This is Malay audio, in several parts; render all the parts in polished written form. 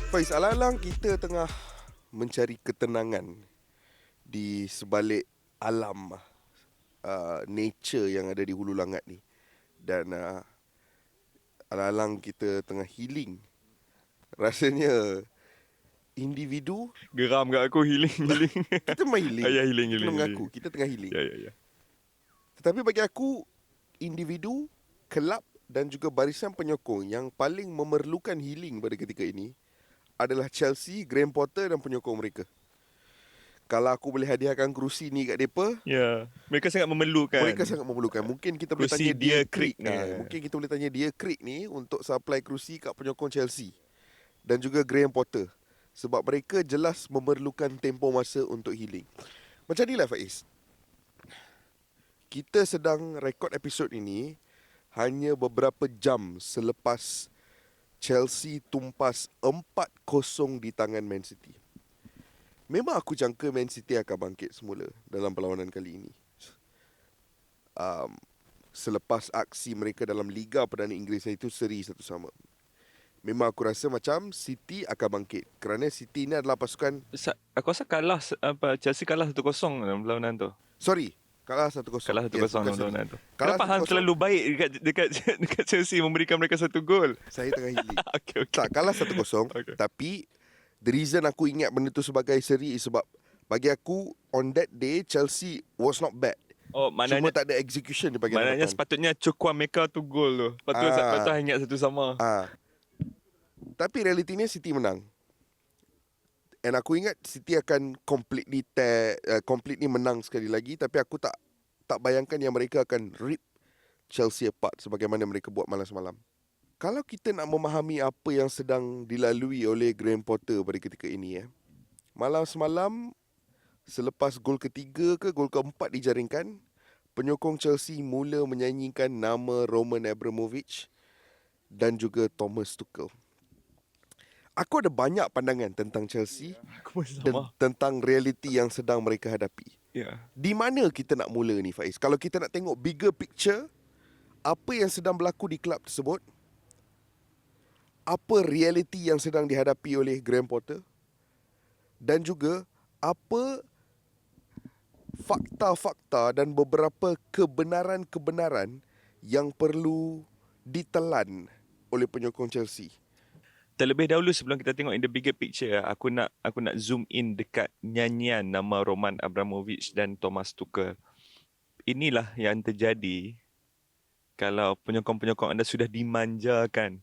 Faiz, alang-alang kita tengah mencari ketenangan di sebalik alam, nature yang ada di Hulu Langat ni. Dan alang-alang kita tengah healing. Rasanya individu, Geram kat aku healing. kita memang healing. Ya, healing. Kita kena mengaku, kita tengah healing. Ya. Tetapi bagi aku, individu, kelab dan juga barisan penyokong yang paling memerlukan healing pada ketika ini adalah Chelsea, Graham Potter dan penyokong mereka. Kalau aku boleh hadiahkan kerusi ni kat mereka, Ya, mereka sangat memerlukan. mereka sangat memerlukan. Mungkin kita boleh Kerusi tanya Dear Dear Creek Creek ni. Mungkin kita boleh tanya Dear Creek ni untuk supply kerusi kat penyokong Chelsea dan juga Graham Potter. Sebab mereka jelas memerlukan tempoh masa untuk healing. Macam ni lah Faiz, kita sedang rekod episod ini hanya beberapa jam selepas Chelsea tumpas 4-0 di tangan Man City. Memang aku jangka Man City akan bangkit semula dalam perlawanan kali ini. Selepas aksi mereka dalam Liga Perdana Inggeris itu seri 1-1. Memang aku rasa macam City akan bangkit kerana City ni adalah pasukan. Aku rasa Chelsea kalah 1-0 dalam perlawanan tu. Sorry, kalah 1-0. Kalah 1-0 dalam perlawanan tu. Kalah Kenapa Hang 1-0. terlalu baik dekat Chelsea memberikan mereka satu gol? Saya tengah healing. Okay. Tak, kalah 1-0. Okay. Tapi the reason aku ingat benda tu sebagai seri is sebab bagi aku on that day Chelsea was not bad. Oh, Cuma maknanya tak ada execution di bahagian maknanya depan. sepatutnya Chukwuemeka tu gol tu. Patut ingat satu sama. Tapi realitinya City menang. And aku ingat City akan completely menang sekali lagi. Tapi aku tak bayangkan yang mereka akan rip Chelsea apart sebagaimana mereka buat malam semalam. Kalau kita nak memahami apa yang sedang dilalui oleh Graham Potter pada ketika ini, malam semalam selepas gol ketiga ke gol keempat dijaringkan, penyokong Chelsea mula menyanyikan nama Roman Abramovich dan juga Thomas Tuchel. Aku ada banyak pandangan tentang Chelsea dan tentang realiti yang sedang mereka hadapi. Di mana kita nak mula ni Faiz? Kalau kita nak tengok bigger picture, apa yang sedang berlaku di kelab tersebut, apa realiti yang sedang dihadapi oleh Graham Potter, dan juga apa fakta-fakta dan beberapa kebenaran-kebenaran yang perlu ditelan oleh penyokong Chelsea. Terlebih dahulu sebelum kita tengok in the bigger picture, aku nak zoom in dekat nyanyian nama Roman Abramovich dan Thomas Tuchel. Inilah yang terjadi kalau penyokong-penyokong anda sudah dimanjakan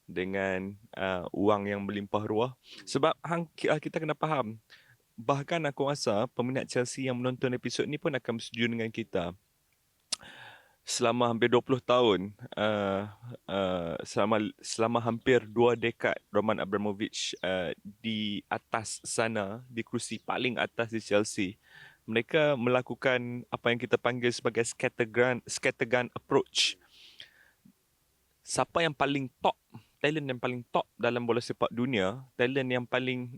dengan wang yang melimpah ruah. Sebab kita kena faham, bahkan aku rasa peminat Chelsea yang menonton episod ni pun akan bersetuju dengan kita. Selama hampir 20 tahun, selama hampir 2 dekad, Roman Abramovich di atas sana, di kerusi paling atas di Chelsea, mereka melakukan apa yang kita panggil sebagai scattergun approach. Siapa yang paling top, talent yang paling top dalam bola sepak dunia, talent yang paling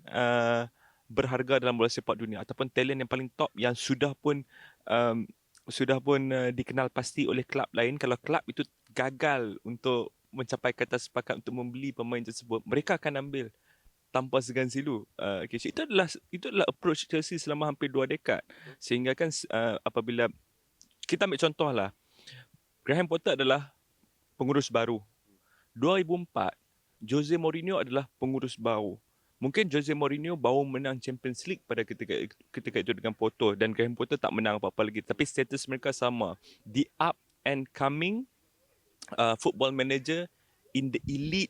berharga dalam bola sepak dunia, ataupun talent yang paling top yang sudah pun dikenal pasti oleh kelab lain, kalau kelab itu gagal untuk mencapai kata sepakat untuk membeli pemain tersebut, mereka akan ambil tanpa segan silu. Itu adalah approach Chelsea selama hampir 2 dekad. Sehingga kan apabila kita ambil contohlah, Graham Potter adalah pengurus baru. 2004, Jose Mourinho adalah pengurus baru. Mungkin Jose Mourinho baru menang Champions League pada ketika itu dengan Porto, dan Graham Potter tak menang apa-apa lagi. Tapi status mereka sama. The up and coming football manager in the elite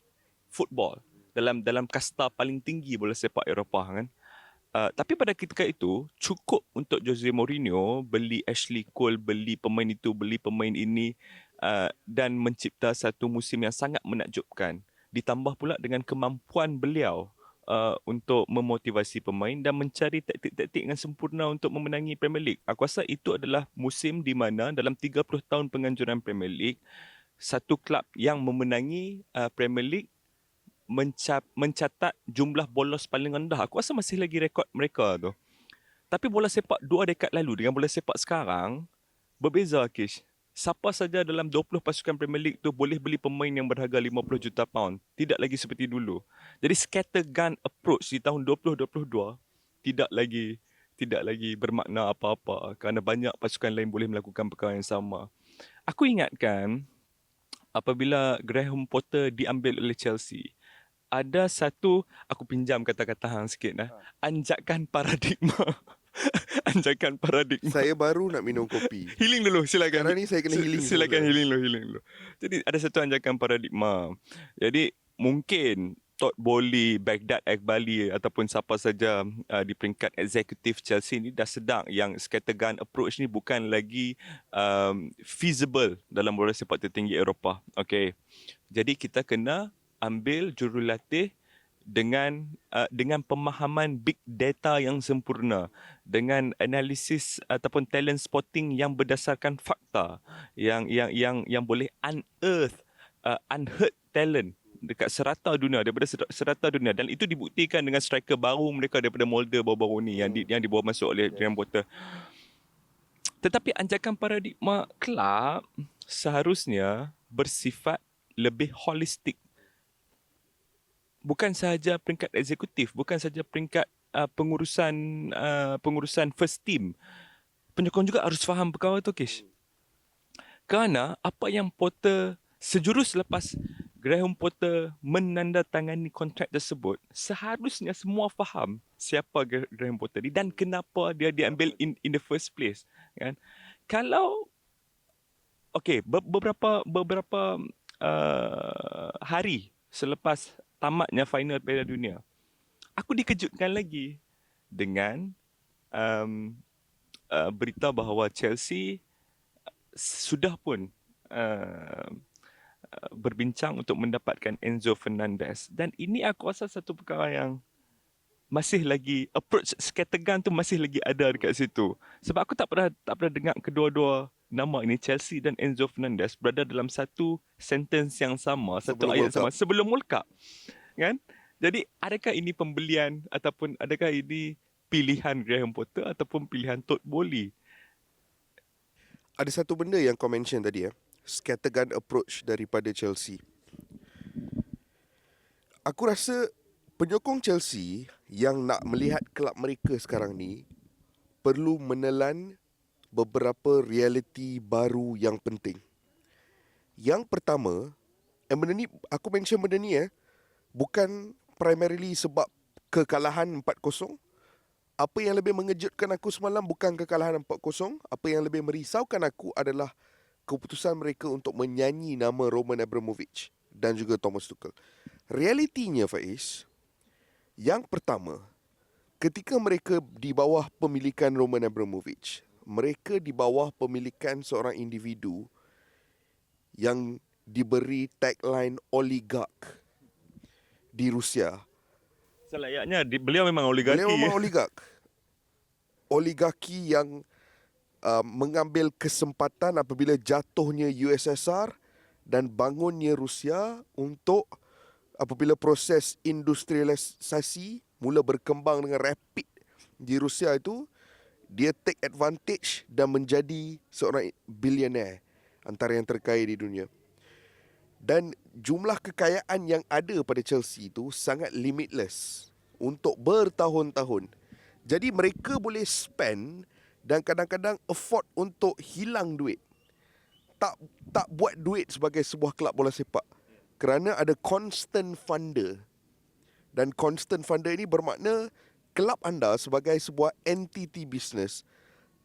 football. Dalam kasta paling tinggi bola sepak Eropah kan. Tapi pada ketika itu, cukup untuk Jose Mourinho beli Ashley Cole, beli pemain itu, beli pemain ini, dan mencipta satu musim yang sangat menakjubkan. Ditambah pula dengan kemampuan beliau untuk memotivasi pemain dan mencari taktik-taktik yang sempurna untuk memenangi Premier League. Aku rasa itu adalah musim di mana dalam 30 tahun penganjuran Premier League, satu kelab yang memenangi Premier League mencatat jumlah bolos paling rendah. Aku rasa masih lagi rekod mereka tu. Tapi bola sepak 2 dekad lalu dengan bola sepak sekarang berbeza, Kish. siapa saja dalam 20 pasukan Premier League tu boleh beli pemain yang berharga 50 juta pound. Tidak lagi seperti dulu. Jadi scattergun approach di tahun 2022 tidak lagi bermakna apa-apa kerana banyak pasukan lain boleh melakukan perkara yang sama. Aku ingatkan apabila Graham Potter diambil oleh Chelsea, ada satu, aku pinjam kata-kata hang sikit anjakan paradigma. Anjakan paradigma. Saya baru nak minum kopi. Healing dulu, silakan. Sekarang ni saya kena healing Silakan semula. healing dulu. Jadi ada satu anjakan paradigma. Jadi mungkin Todd Bowley, Baghdad Ekbali ataupun siapa saja di peringkat eksekutif Chelsea ni dah sedar yang scattergun approach ni bukan lagi feasible dalam bola sepak tertinggi Eropah. Okay. Jadi kita kena ambil jurulatih dengan pemahaman big data yang sempurna, dengan analisis ataupun talent spotting yang berdasarkan fakta, yang boleh unearth unheard talent dekat serata dunia, daripada serata dunia, dan itu dibuktikan dengan striker baru mereka daripada Molde baru-baru ni yang dibawa masuk oleh Graham Potter. Tetapi anjakan paradigma kelab seharusnya bersifat lebih holistik. Bukan sahaja peringkat eksekutif, bukan sahaja peringkat pengurusan first team. Penyokong juga harus faham perkara tu, Kish. Kerana apa yang Potter, sejurus lepas Graham Potter menandatangani kontrak tersebut, seharusnya semua faham siapa Graham Potter ni dan kenapa dia diambil in the first place. Kan? Kalau beberapa hari selepas tamatnya final Piala Dunia, aku dikejutkan lagi dengan berita bahawa Chelsea sudah pun berbincang untuk mendapatkan Enzo Fernandez, dan ini aku rasa satu perkara yang masih lagi, approach scattergun tu masih lagi ada dekat situ. Sebab aku tak pernah dengar kedua-dua nama ini, Chelsea dan Enzo Fernandez, berada dalam satu sentence yang sama, satu ayat yang sama sebelum World Cup. Kan? Jadi adakah ini pembelian ataupun adakah ini pilihan Graham Potter ataupun pilihan Todd Bowley? Ada satu benda yang kau mention tadi scattergun approach daripada Chelsea. Aku rasa penyokong Chelsea yang nak melihat kelab mereka sekarang ni perlu menelan beberapa realiti baru yang penting. Yang pertama, benda ni, aku mention benda ni bukan primarily sebab kekalahan 4-0. Apa yang lebih mengejutkan aku semalam bukan kekalahan 4-0. Apa yang lebih merisaukan aku adalah keputusan mereka untuk menyanyi nama Roman Abramovich dan juga Thomas Tuchel. Realitinya, Faiz, yang pertama, ketika mereka di bawah pemilikan Roman Abramovich, mereka di bawah pemilikan seorang individu yang diberi tagline oligark di Rusia. Selayaknya beliau memang oligarki. Beliau memang oligark. Oligarki yang mengambil kesempatan apabila jatuhnya USSR dan bangunnya Rusia untuk apabila proses industrialisasi mula berkembang dengan rapid di Rusia itu, dia take advantage dan menjadi seorang billionaire, antara yang terkaya di dunia. Dan jumlah kekayaan yang ada pada Chelsea itu sangat limitless untuk bertahun-tahun. Jadi mereka boleh spend dan kadang-kadang afford untuk hilang duit. Tak buat duit sebagai sebuah kelab bola sepak, kerana ada constant funder. Dan constant funder ini bermakna kelab anda sebagai sebuah entity business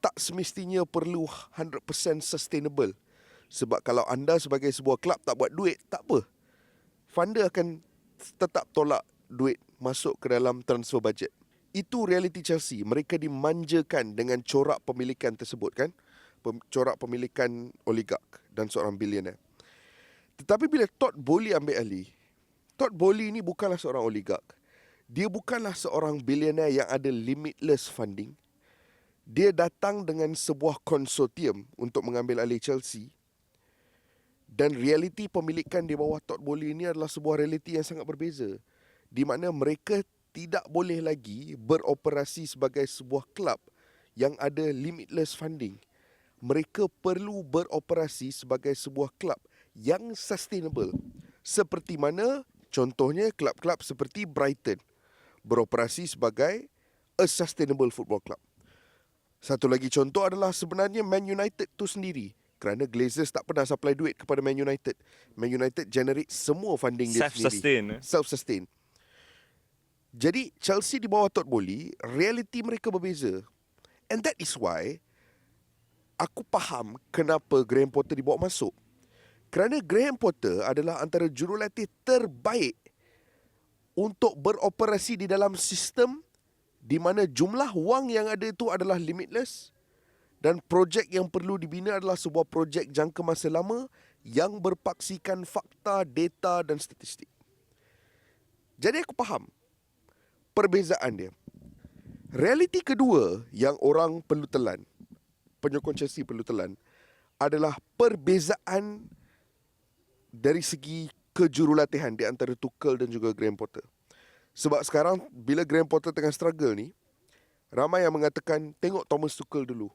tak semestinya perlu 100% sustainable. Sebab kalau anda sebagai sebuah kelab tak buat duit, tak apa. Funder akan tetap tolak duit masuk ke dalam transfer budget. Itu realiti Chelsea. Mereka dimanjakan dengan corak pemilikan tersebut, kan? Corak pemilikan oligark dan seorang billionaire. Tetapi bila Todd Bowley ambil alih, Todd Bowley ni bukanlah seorang oligark. Dia bukanlah seorang billionaire yang ada limitless funding. Dia datang dengan sebuah konsortium untuk mengambil alih Chelsea. Dan realiti pemilikan di bawah Todd Bowley ini adalah sebuah realiti yang sangat berbeza. Di mana mereka tidak boleh lagi beroperasi sebagai sebuah kelab yang ada limitless funding. mereka perlu beroperasi sebagai sebuah kelab yang sustainable. Seperti mana contohnya kelab-kelab seperti Brighton beroperasi sebagai a sustainable football club. Satu lagi contoh adalah sebenarnya Man United tu sendiri. Kerana Glazers tak pernah supply duit kepada Man United. Man United generate semua funding dia sendiri. Self-sustain. Self-sustain. Jadi Chelsea di bawah Todd Boehly, realiti mereka berbeza. And that is why aku faham kenapa Graham Potter dibawa masuk. Kerana Graham Potter adalah antara jurulatih terbaik untuk beroperasi di dalam sistem di mana jumlah wang yang ada itu adalah limitless dan projek yang perlu dibina adalah sebuah projek jangka masa lama yang berpaksikan fakta, data dan statistik. Jadi aku faham perbezaan dia. Realiti kedua yang orang perlu telan, penyokong Chelsea perlu telan, adalah perbezaan dari segi kejurulatihan di antara Tuchel dan juga Graham Potter. Sebab sekarang bila Graham Potter tengah struggle ni, ramai yang mengatakan tengok Thomas Tuchel dulu.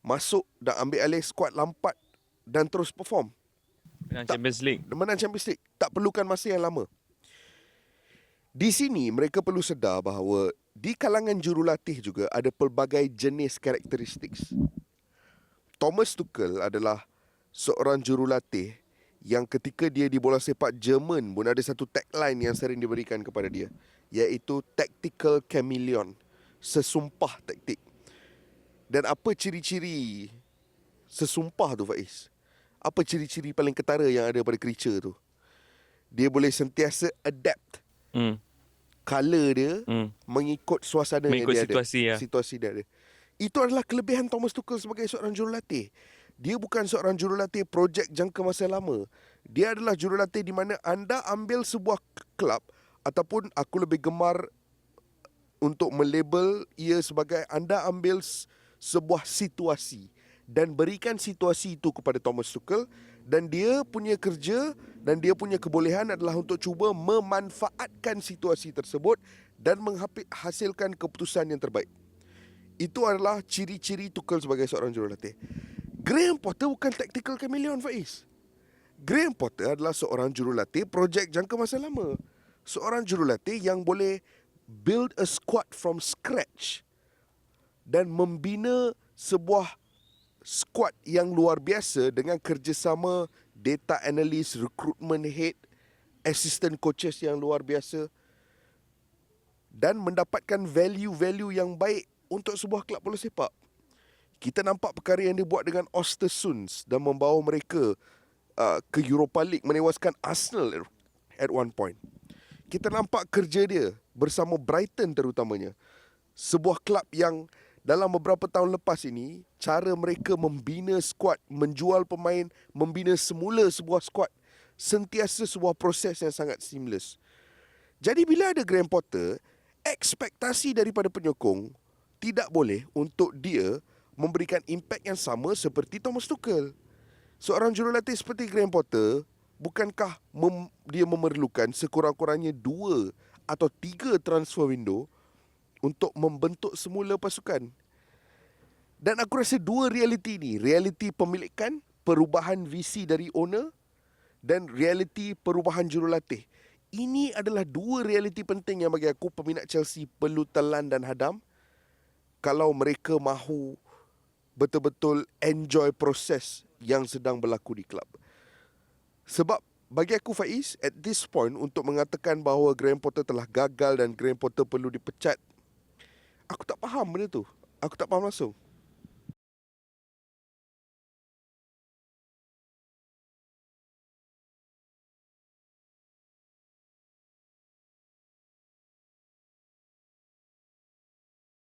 Masuk dan ambil alih skuad Lampard dan terus perform. Menang Champions League. Menang Champions League. Tak perlukan masa yang lama. Di sini mereka perlu sedar bahawa di kalangan jurulatih juga ada pelbagai jenis karakteristik. Thomas Tuchel adalah seorang jurulatih yang ketika dia di bola sepak Jerman pun ada satu tagline yang sering diberikan kepada dia, iaitu tactical chameleon, sesumpah taktik. Dan apa ciri-ciri sesumpah tu, Faiz? Apa ciri-ciri paling ketara yang ada pada creature tu? Dia boleh sentiasa adapt color dia mengikut suasana Mengikut yang dia situasi, ada. ya. Situasi dia ada. Itu adalah kelebihan Thomas Tuchel sebagai seorang jurulatih. Dia bukan seorang jurulatih projek jangka masa lama. Dia adalah jurulatih di mana anda ambil sebuah kelab, ataupun aku lebih gemar untuk melabel ia sebagai anda ambil sebuah situasi dan berikan situasi itu kepada Thomas Tuchel, dan dia punya kerja dan dia punya kebolehan adalah untuk cuba memanfaatkan situasi tersebut dan menghasilkan keputusan yang terbaik. Itu adalah ciri-ciri Tuchel sebagai seorang jurulatih. Graham Potter bukan tactical chameleon, Faiz. Graham Potter adalah seorang jurulatih projek jangka masa lama. Seorang jurulatih yang boleh build a squad from scratch dan membina sebuah squad yang luar biasa dengan kerjasama data analyst, recruitment head, assistant coaches yang luar biasa dan mendapatkan value-value yang baik untuk sebuah kelab bola sepak. Kita nampak perkara yang dia buat dengan Östersund dan membawa mereka ke Europa League, menewaskan Arsenal at one point. Kita nampak kerja dia bersama Brighton terutamanya. Sebuah kelab yang dalam beberapa tahun lepas ini, cara mereka membina skuad, menjual pemain, membina semula sebuah skuad, sentiasa sebuah proses yang sangat seamless. Jadi bila ada Graham Potter, ekspektasi daripada penyokong tidak boleh untuk dia memberikan impak yang sama seperti Thomas Tuchel. Seorang jurulatih seperti Graham Potter, bukankah dia memerlukan sekurang-kurangnya 2 atau 3 transfer window untuk membentuk semula pasukan? Dan aku rasa 2 realiti ni, realiti pemilikan, perubahan visi dari owner dan realiti perubahan jurulatih. Ini adalah 2 realiti penting yang bagi aku peminat Chelsea perlu telan dan hadam kalau mereka mahu betul-betul enjoy proses yang sedang berlaku di kelab. Sebab bagi aku, Faiz, at this point untuk mengatakan bahawa Graham Potter telah gagal dan Graham Potter perlu dipecat, aku tak faham benda tu. Aku tak faham langsung.